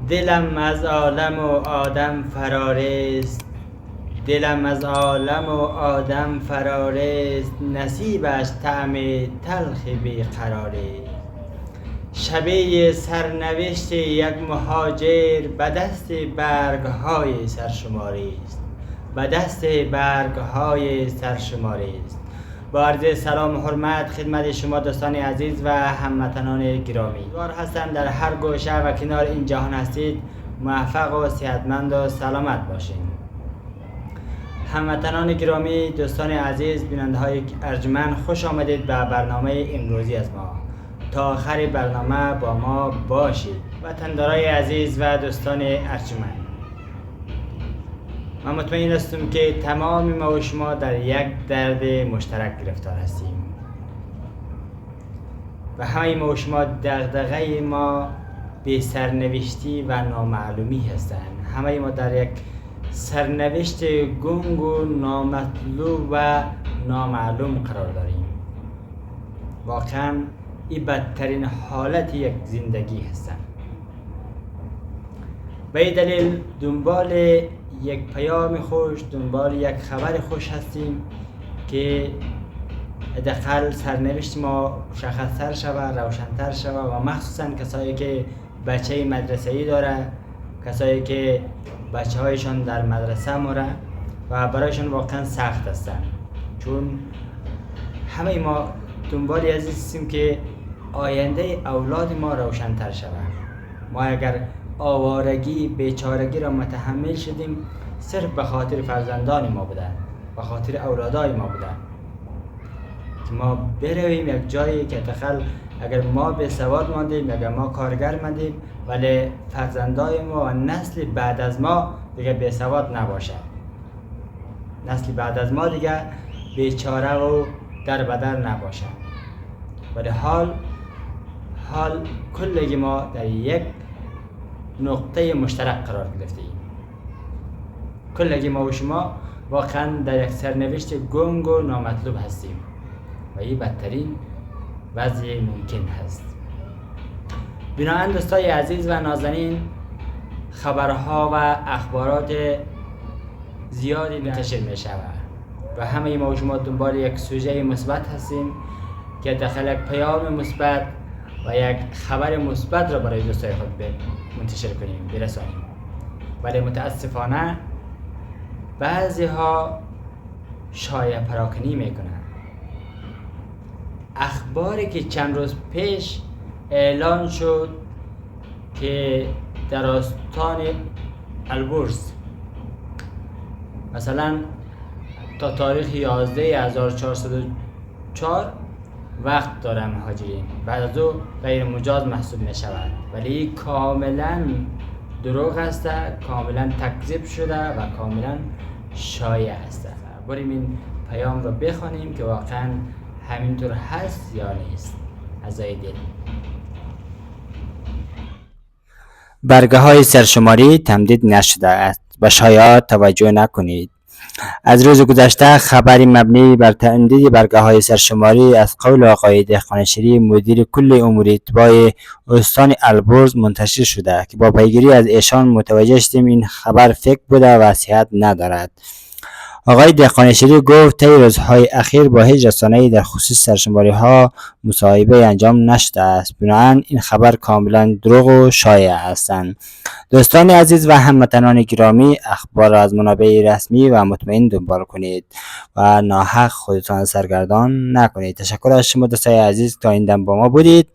دلم از عالم و آدم فرارست، دلم از عالم و آدم فرارست، نصیبش طعم تلخ بیقراره. شبه سرنوشت یک مهاجر به دست برگ‌های سرشماری است، به دست برگ‌های سرشماری است. با عرض سلام و حرمت خدمت شما دوستان عزیز و هموطنان گرامی، امیدوار هستم در هر گوشه و کنار این جهان هستید موفق و صحتمند و سلامت باشید. هموطنان گرامی، دوستان عزیز، بیننده های ارجمند، خوش آمدید به برنامه امروزی از ما. تا آخر برنامه با ما باشید. وطندارای عزیز و دوستان ارجمند، من مطمئن هستم که تمام ما و شما در یک درد مشترک گرفتار هستیم و همه ما و شما دغدغه ما به سرنوشتی و نامعلومی هستند. همه ما در یک سرنوشت گنگ و نامطلوب و نامعلوم قرار داریم. واقعا این بدترین حالت یک زندگی هستند. به این دلیل دنبال یک پیام خوش، دنبال یک خبر خوش هستیم که حداقل سرنوشت ما مشخص‌تر شود، روشن‌تر شود و مخصوصا کسایی که بچه مدرسه‌ای داره، کسایی که بچه هایشان در مدرسه موره و برایشان واقعا سخت هستند، چون همه ما دنبالی از هستیم که آینده اولاد ما روشن‌تر شود. ما اگر آوارگی، بیچارگی را متحمل شدیم صرف به خاطر فرزندان ما بوده، به خاطر اولادای ما بوده که ما برویم یک جایی که حداقل اگر ما به سواد ماندیم، اگر ما کارگر ماندیم، ولی فرزندای ما و نسل بعد از ما دیگه به سواد نباشه، نسل بعد از ما دیگه بیچاره و در بدر نباشه. ولی حال کلگی ما در یک نقطه مشترک قرار گرفتیم. کلگی ما و شما واقعا در یک سرنوشت گنگ و نامطلوب هستیم و این بدترین وضع ممکن هست. بنابراین دوستای عزیز و نازنین، خبرها و اخبارات زیادی منتشر می شود و همه ما و شما دنبال یک سوژه مثبت هستیم که داخل یک پیام مثبت و یک خبر مثبت را برای دوستای خود منتشر کنیم، برسانیم. ولی متاسفانه بعضی ها شایعه پراکنی میکنن. اخباری که چند روز پیش اعلان شد که در آستان البرز مثلا تا تاریخ 11/1404 وقت داره مهاجرین، بعد از او غیر مجاز محسوب می شود، ولی کاملا دروغ است، کاملا تکذیب شده و کاملا شایع است. بریم این پیام رو بخوانیم که واقعا همینطور هست یا نیست. ازای دل برگه های سرشماری تمدید نشده است، به شایعات توجه نکنید. از روز گذشته خبری مبنی بر تمدید برگه های سرشماری از قول آقای دهقانشری مدیر کل امور اتباع استان البرز منتشر شده که با پیگیری از ایشان متوجه شدیم این خبر فیک بوده و صحت ندارد. آقای دهقانشری گفت طی روزهای اخیر با هیچ رسانه‌ای در خصوص سرشماری ها مصاحبه انجام نشده است، بنابراین این خبر کاملا دروغ و شایع هستند. دوستان عزیز و هموطنان گرامی، اخبار را از منابع رسمی و مطمئن دنبال کنید و ناحق خودتان سرگردان نکنید. تشکر از شما دوستان عزیز تا این دم با ما بودید.